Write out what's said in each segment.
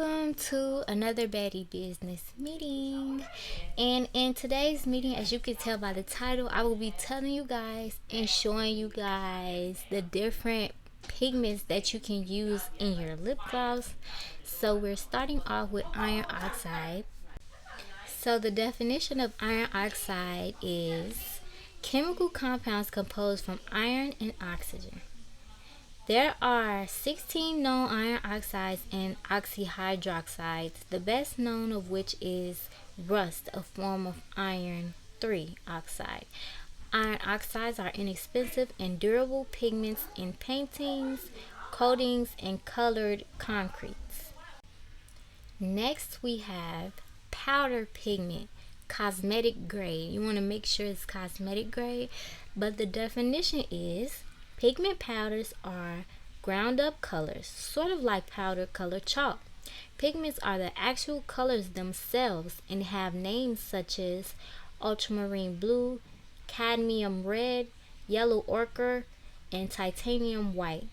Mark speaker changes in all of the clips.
Speaker 1: Welcome to another Baddie business meeting. And in today's meeting, as you can tell by the title, I will be telling you guys and showing you guys the different pigments that you can use in your lip gloss. So we're starting off with iron oxide. So the definition of iron oxide is chemical compounds composed from iron and oxygen. There are 16 known iron oxides and oxyhydroxides, the best known of which is rust, a form of iron 3 oxide. Iron oxides are inexpensive and durable pigments in paintings, coatings, and colored concretes. Next, we have powder pigment, cosmetic grade. You want to make sure it's cosmetic grade, but the definition is pigment powders are ground up colors, sort of like powder color chalk. Pigments are the actual colors themselves and have names such as ultramarine blue, cadmium red, yellow ochre, and titanium white.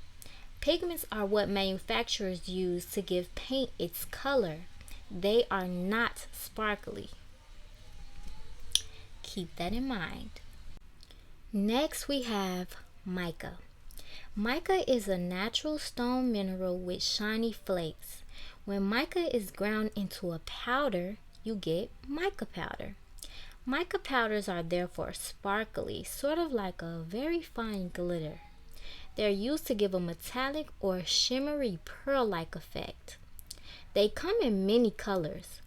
Speaker 1: Pigments are what manufacturers use to give paint its color. They are not sparkly. Keep that in mind. Next, we have mica. Mica is a natural stone mineral with shiny flakes. When mica is ground into a powder, you get mica powder. Mica powders are therefore sparkly, sort of like a very fine glitter. They're used to give a metallic or shimmery pearl-like effect. They come in many colors.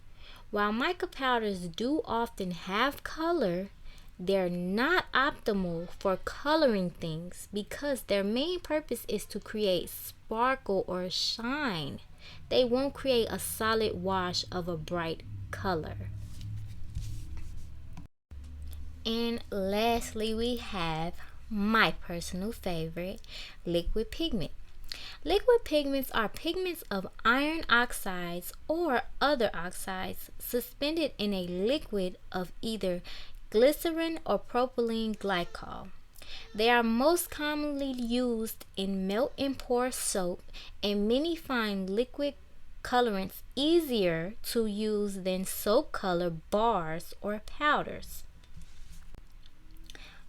Speaker 1: While mica powders do often have color, they're not optimal for coloring things because their main purpose is to create sparkle or shine. They won't create a solid wash of a bright color. And lastly, we have my personal favorite, liquid pigment. Liquid pigments are pigments of iron oxides or other oxides suspended in a liquid of either glycerin or propylene glycol. They are most commonly used in melt and pour soap, and many find liquid colorants easier to use than soap color bars or powders.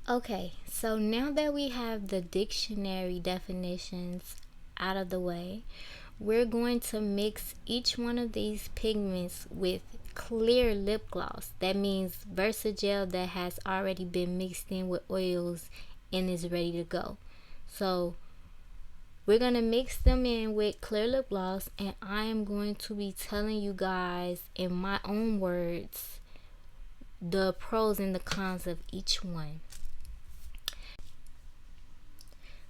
Speaker 1: Okay, so now that we have the dictionary definitions out of the way, we're going to mix each one of these pigments with clear lip gloss. That means Versagel that has already been mixed in with oils and is ready to go. So we're going to mix them in with clear lip gloss, and I am going to be telling you guys in my own words the pros and the cons of each one.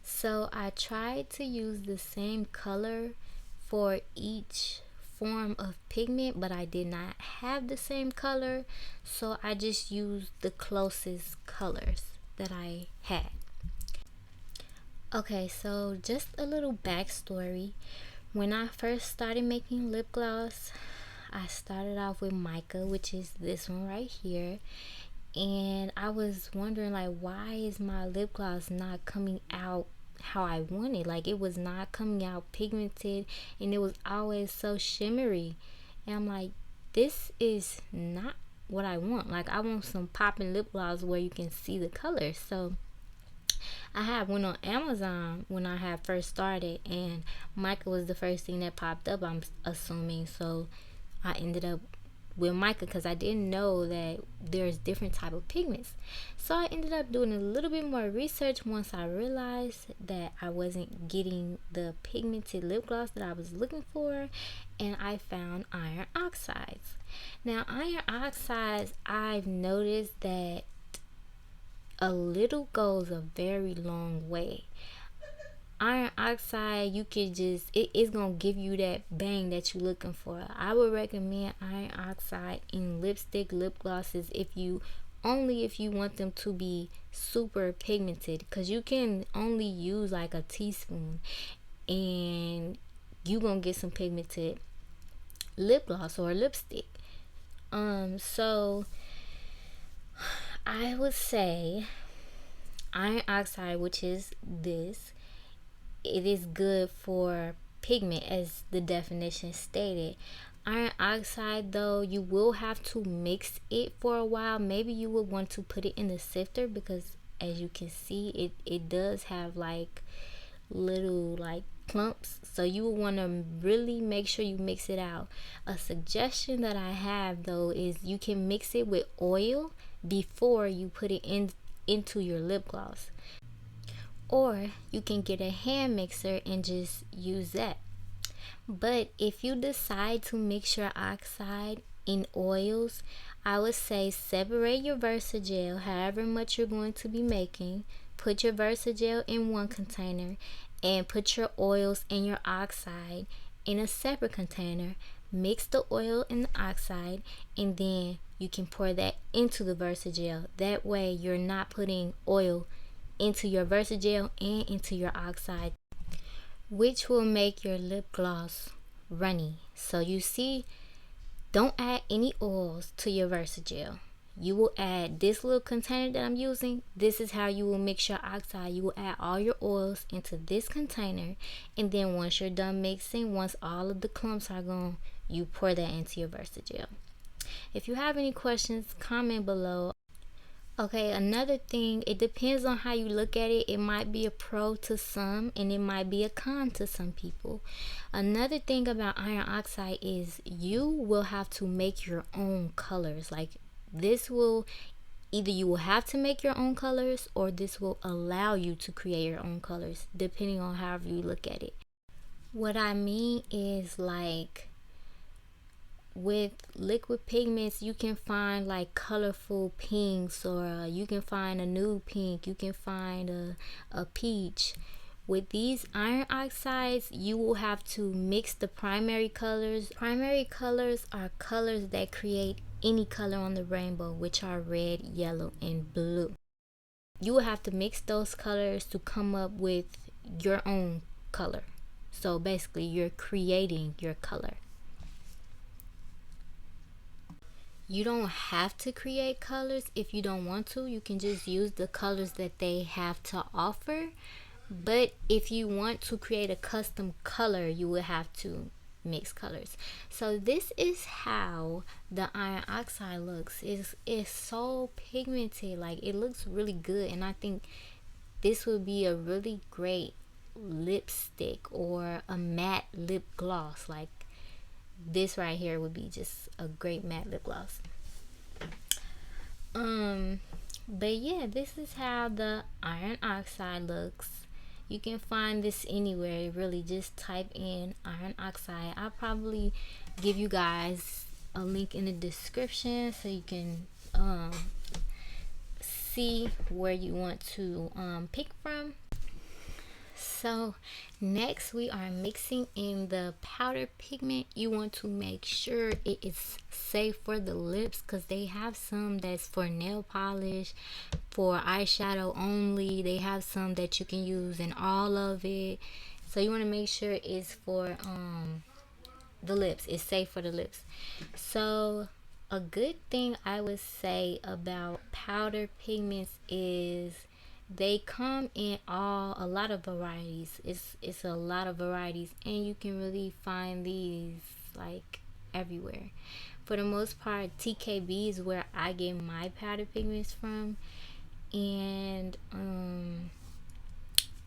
Speaker 1: So I tried to use the same color for each form of pigment, but I did not have the same color, so I just used the closest colors that I had. Okay, so just a little backstory. When I first started making lip gloss, I started off with mica, which is this one right here, and I was wondering, like, why is my lip gloss not coming out how I wanted? Like, it was not coming out pigmented, and it was always so shimmery, and I'm like, this is not what I want. Like, I want some popping lip gloss where you can see the color. So I went on Amazon when I had first started, and mica was the first thing that popped up, I'm assuming. So I ended up with mica because I didn't know that there's different type of pigments. So I ended up doing a little bit more research once I realized that I wasn't getting the pigmented lip gloss that I was looking for, and I found iron oxides. Now, iron oxides, I've noticed that a little goes a very long way. Iron oxide, you could just, it's gonna give you that bang that you're looking for. I would recommend iron oxide in lipstick, lip glosses if you want them to be super pigmented, because you can only use like a teaspoon and you gonna get some pigmented lip gloss or lipstick. So I would say iron oxide, which is this, it is good for pigment, as the definition stated. Iron oxide, though, you will have to mix it for a while. Maybe you would want to put it in the sifter, because as you can see, it does have like little like clumps, so you will want to really make sure you mix it out. A suggestion that I have, though, is you can mix it with oil before you put it into your lip gloss, or you can get a hand mixer and just use that. But if you decide to mix your oxide in oils, I would say separate your Versagel, however much you're going to be making. Put your Versagel in one container and put your oils and your oxide in a separate container. Mix the oil and the oxide, and then you can pour that into the Versagel. That way you're not putting oil into your Versagel and into your oxide, which will make your lip gloss runny. So you see, don't add any oils to your Versagel. You will add this little container that I'm using. This is how you will mix your oxide. You will add all your oils into this container, and then once you're done mixing, once all of the clumps are gone, you pour that into your Versagel. If you have any questions, comment below. Okay, another thing, it depends on how you look at it. It might be a pro to some and it might be a con to some people. Another thing about iron oxide is you will have to make your own colors. Like, this will, either you will have to make your own colors, or this will allow you to create your own colors, depending on however you look at it. What I mean is, like, with liquid pigments, you can find like colorful pinks, or you can find a nude pink, you can find a peach. With these iron oxides, you will have to mix the primary colors. Primary colors are colors that create any color on the rainbow, which are red, yellow, and blue. You will have to mix those colors to come up with your own color. So basically, you're creating your color. You don't have to create colors if you don't want to. You can just use the colors that they have to offer. But if you want to create a custom color, you will have to mix colors. So this is how the iron oxide looks. It's so pigmented. Like, it looks really good, and I think this would be a really great lipstick or a matte lip gloss. Like, this right here would be just a great matte lip gloss. But yeah, this is how the iron oxide looks. You can find this anywhere. Really, just type in iron oxide. I'll probably give you guys a link in the description so you can see where you want to pick from. So next, we are mixing in the powder pigment. You want to make sure it is safe for the lips, because they have some that's for nail polish, for eyeshadow only. They have some that you can use in all of it. So you want to make sure it's for the lips. It's safe for the lips. So a good thing I would say about powder pigments is they come in a lot of varieties. It's a lot of varieties, and you can really find these like everywhere. For the most part, TKB is where I get my powder pigments from. And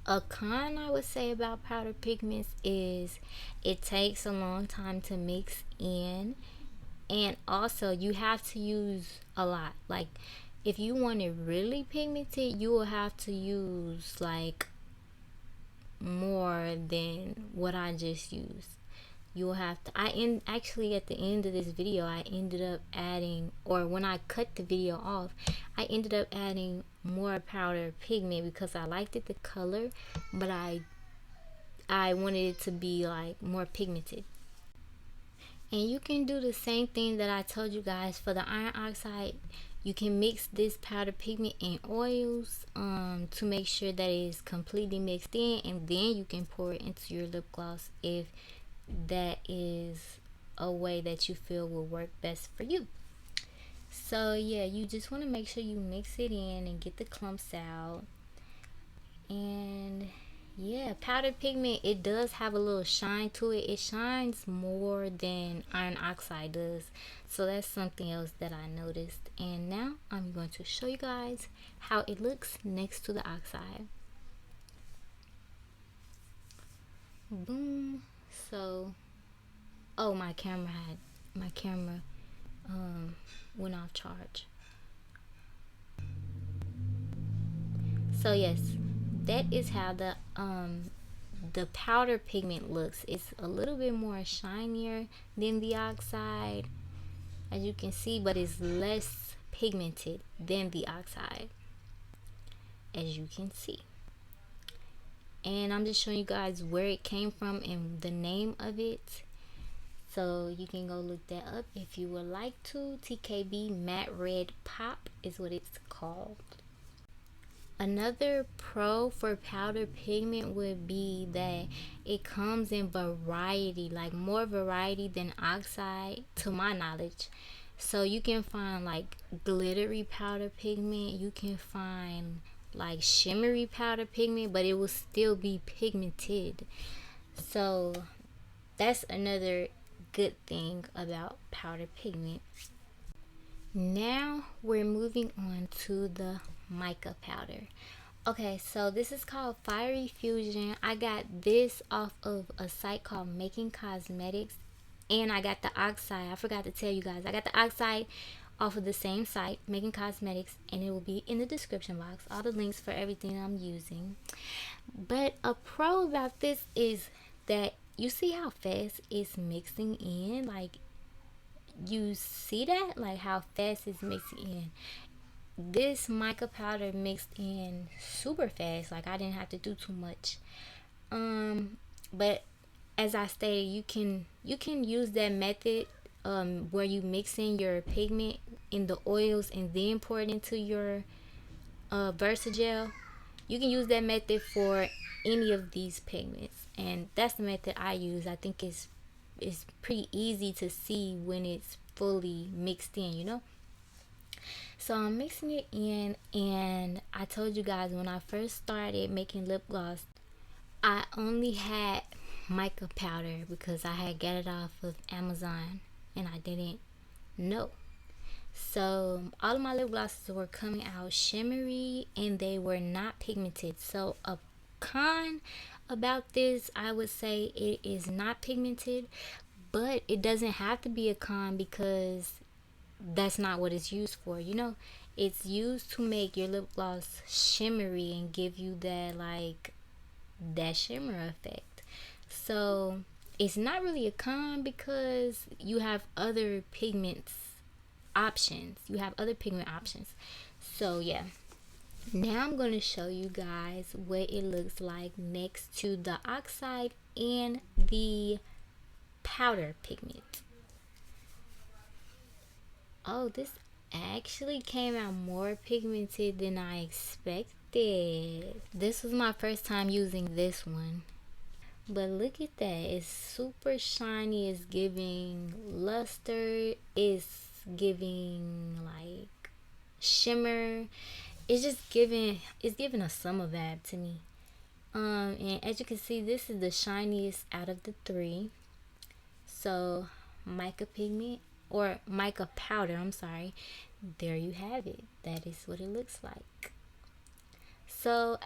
Speaker 1: a con I would say about powder pigments is it takes a long time to mix in, and also you have to use a lot. Like, if you want it really pigmented, you will have to use like more than what I just used. You will have to, actually at the end of this video, I ended up adding, or when I cut the video off, I ended up adding more powder pigment because I liked it, the color, but I wanted it to be like more pigmented. And you can do the same thing that I told you guys for the iron oxide. You can mix this powder pigment in oils to make sure that it is completely mixed in, and then you can pour it into your lip gloss if that is a way that you feel will work best for you. So yeah, you just want to make sure you mix it in and get the clumps out. And yeah, powder pigment, it does have a little shine to it. It shines more than iron oxide does. So that's something else that I noticed. And now I'm going to show you guys how it looks next to the oxide. Boom. So, oh, my camera went off charge. So yes, that is how the powder pigment looks. It's a little bit more shinier than the oxide, as you can see, but it's less pigmented than the oxide, as you can see. And I'm just showing you guys where it came from and the name of it, so you can go look that up if you would like to. TKB Matte Red Pop is what it's called. Another pro for powder pigment would be that it comes in variety, like more variety than oxide, to my knowledge. So you can find like glittery powder pigment, you can find like shimmery powder pigment, but it will still be pigmented. So that's another good thing about powder pigment. Now we're moving on to the mica powder. Okay, so this is called Fiery Fusion. I got this off of a site called Making Cosmetics, and I got the oxide. I forgot to tell you guys, I got the oxide off of the same site, Making Cosmetics, and it will be in the description box, all the links for everything I'm using. But a pro about this is that you see how fast it's mixing in. Like, you see that, like how fast it's mixing in. This mica powder mixed in super fast, like I didn't have to do too much. But as I stated, you can use that method where you mix in your pigment in the oils and then pour it into your Versagel. You can use that method for any of these pigments, and that's the method I use. I think it's pretty easy to see when it's fully mixed in, you know. So I'm mixing it in, and I told you guys when I first started making lip gloss, I only had mica powder because I had got it off of Amazon and I didn't know. So all of my lip glosses were coming out shimmery and they were not pigmented. So a con about this, I would say it is not pigmented, but it doesn't have to be a con because that's not what it's used for, you know. It's used to make your lip gloss shimmery and give you that, like, that shimmer effect. So it's not really a con because you have other pigments options. You have other pigment options. So yeah, now I'm going to show you guys what it looks like next to the oxide and the powder pigment. Oh, this actually came out more pigmented than I expected. This was my first time using this one. But look at that. It's super shiny. It's giving luster. It's giving like shimmer. It's giving a summer vibe to me. And as you can see, this is the shiniest out of the three. So mica pigment, or mica powder, I'm sorry, there you have it. That is what it looks like. So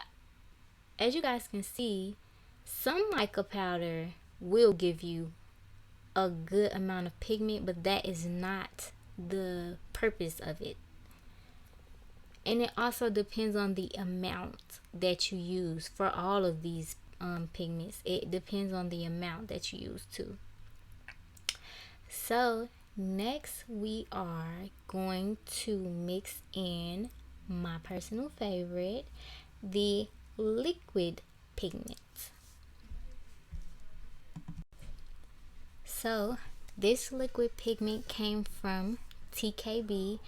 Speaker 1: as you guys can see, some mica powder will give you a good amount of pigment, but that is not the purpose of it. And it also depends on the amount that you use for all of these pigments. It depends on the amount that you use too. So next we are going to mix in my personal favorite, the liquid pigment. So this liquid pigment came from TKB.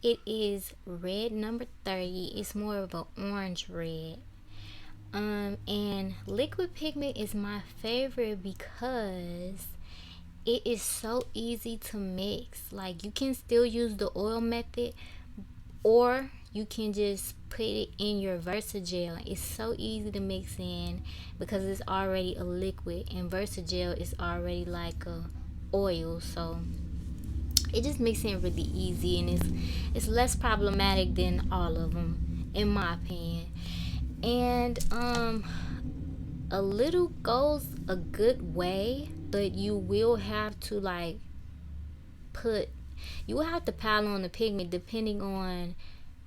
Speaker 1: It is red number 30. It's more of an orange red. And liquid pigment is my favorite because it is so easy to mix. Like, you can still use the oil method, or you can just put it in your Versagel. It's so easy to mix in because it's already a liquid, and Versagel is already like a oil, so it just makes it really easy, and it's less problematic than all of them, in my opinion. And a little goes a good way, but you will have to like put you will have to pile on the pigment depending on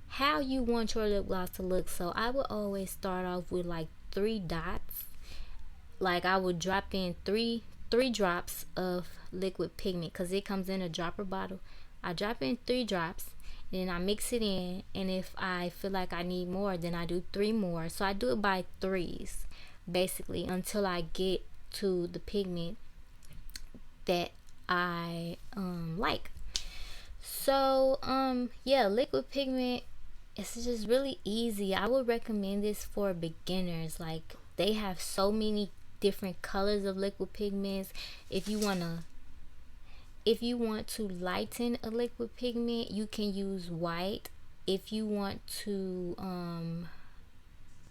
Speaker 1: how you want your lip gloss to look. So I would always start off with like 3 dots. Like I would drop in three drops of liquid pigment because it comes in a dropper bottle. I drop in 3 drops, then I mix it in, and if I feel like I need more, then I do 3 more. So I do it by threes basically until I get to the pigment that I like. So yeah, liquid pigment, it's just really easy. I would recommend this for beginners. Like they have so many different colors of liquid pigments. If you want to lighten a liquid pigment, you can use white. If you want to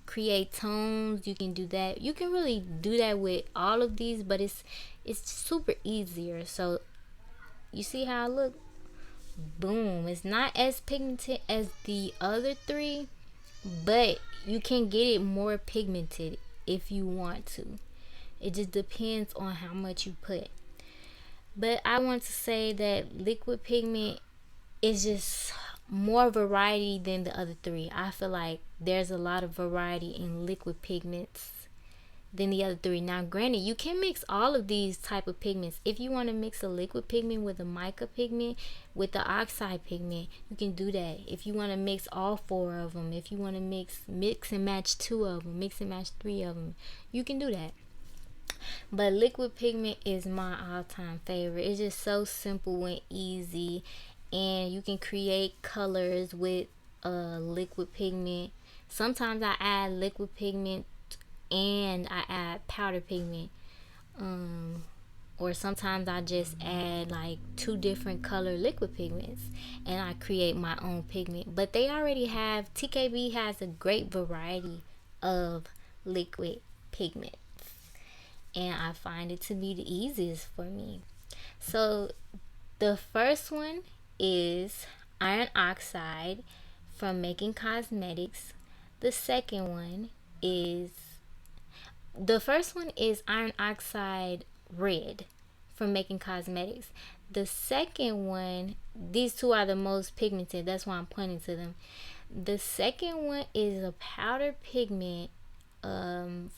Speaker 1: create tones, you can do that. You can really do that with all of these, but it's super easier. So you see how I look? Boom. It's not as pigmented as the other 3, but you can get it more pigmented if you want to. It just depends on how much you put. But I want to say that liquid pigment is just more variety than the other 3. I feel like there's a lot of variety in liquid pigments than the other 3. Now granted, you can mix all of these type of pigments. If you want to mix a liquid pigment with a mica pigment with the oxide pigment, you can do that. If you want to mix all 4 of them, if you want to mix and match 2 of them, mix and match 3 of them, you can do that. But liquid pigment is my all-time favorite. It's just so simple and easy, and you can create colors with liquid pigment. Sometimes I add liquid pigment and I add powder pigment, or sometimes I just add like 2 different color liquid pigments and I create my own pigment. But they already have, TKB has a great variety of liquid pigment, and I find it to be the easiest for me. So the first one is iron oxide from Making Cosmetics. The second one is the first one is iron oxide red from Making Cosmetics. The second one, these 2 are the most pigmented, that's why I'm pointing to them. The second one is a powder pigment from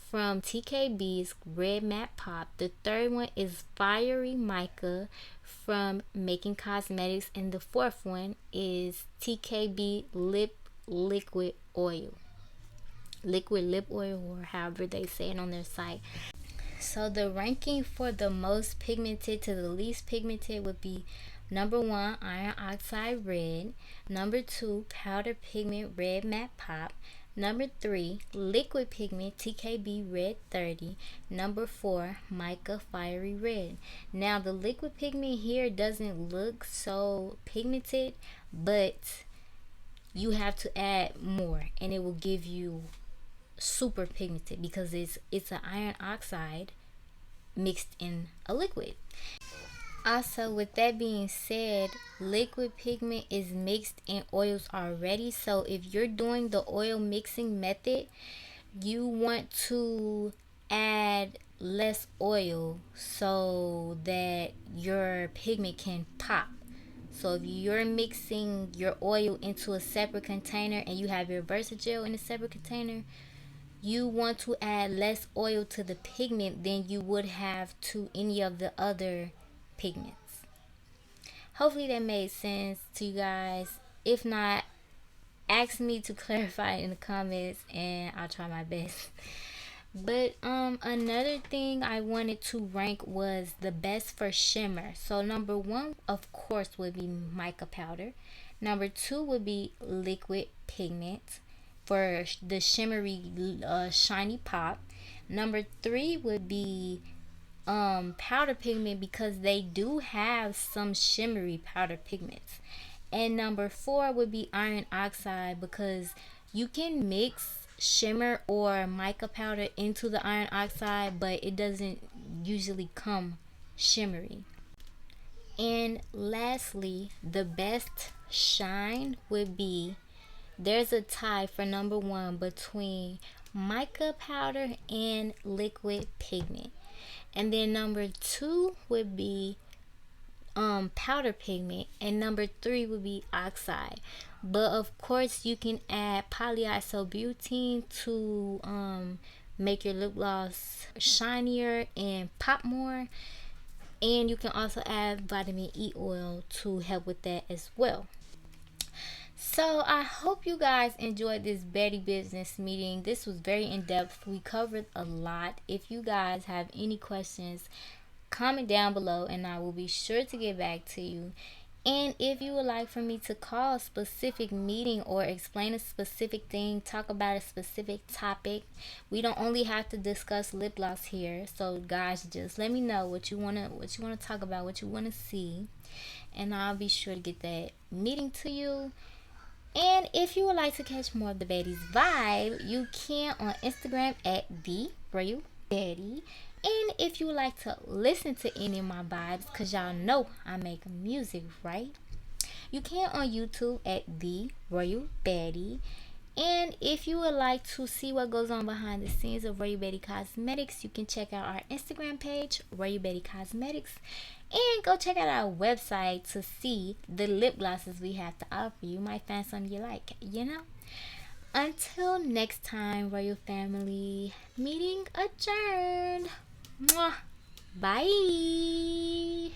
Speaker 1: TKB's Red Matte Pop. The third one is Fiery Mica from Making Cosmetics, and the fourth one is TKB Liquid Oil, liquid lip oil, or however they say it on their site. So the ranking for the most pigmented to the least pigmented would be number 1, iron oxide red. Number 2, powder pigment red matte pop. Number 3, liquid pigment TKB Red 30. Number 4, Mica Fiery Red. Now the liquid pigment here doesn't look so pigmented, but you have to add more and it will give you super pigmented because it's an iron oxide mixed in a liquid. Also, with that being said, liquid pigment is mixed in oils already. So if you're doing the oil mixing method, you want to add less oil so that your pigment can pop. So if you're mixing your oil into a separate container and you have your Versagel in a separate container, you want to add less oil to the pigment than you would have to any of the other pigments. Hopefully that made sense to you guys. If not, ask me to clarify in the comments and I'll try my best. But another thing I wanted to rank was the best for shimmer. So number 1 of course would be mica powder. Number 2 would be liquid pigment for the shimmery shiny pop. Number 3 would be powder pigment because they do have some shimmery powder pigments. And number 4 would be iron oxide, because you can mix shimmer or mica powder into the iron oxide, but it doesn't usually come shimmery. And lastly, the best shine would be, there's a tie for number 1 between mica powder and liquid pigment. And then number 2 would be powder pigment, and number 3 would be oxide. But of course you can add polyisobutene to make your lip gloss shinier and pop more, and you can also add vitamin E oil to help with that as well. So I hope you guys enjoyed this Baddie business meeting. This was very in-depth. We covered a lot. If you guys have any questions, comment down below and I will be sure to get back to you. And if you would like for me to call a specific meeting or explain a specific thing, talk about a specific topic, we don't only have to discuss lip gloss here. So guys, just let me know what you wanna talk about, what you wanna see, and I'll be sure to get that meeting to you. And if you would like to catch more of the Baddie's vibe, you can on Instagram at the RoyalBaddie. And if you would like to listen to any of my vibes, because y'all know I make music, right? You can on YouTube at the RoyalBaddie. And if you would like to see what goes on behind the scenes of RoyalBaddieCosmetics, you can check out our Instagram page, RoyalBaddieCosmetics. And go check out our website to see the lip glosses we have to offer. You might find something you like, you know? Until next time, Royal Family, meeting adjourned. Mwah. Bye.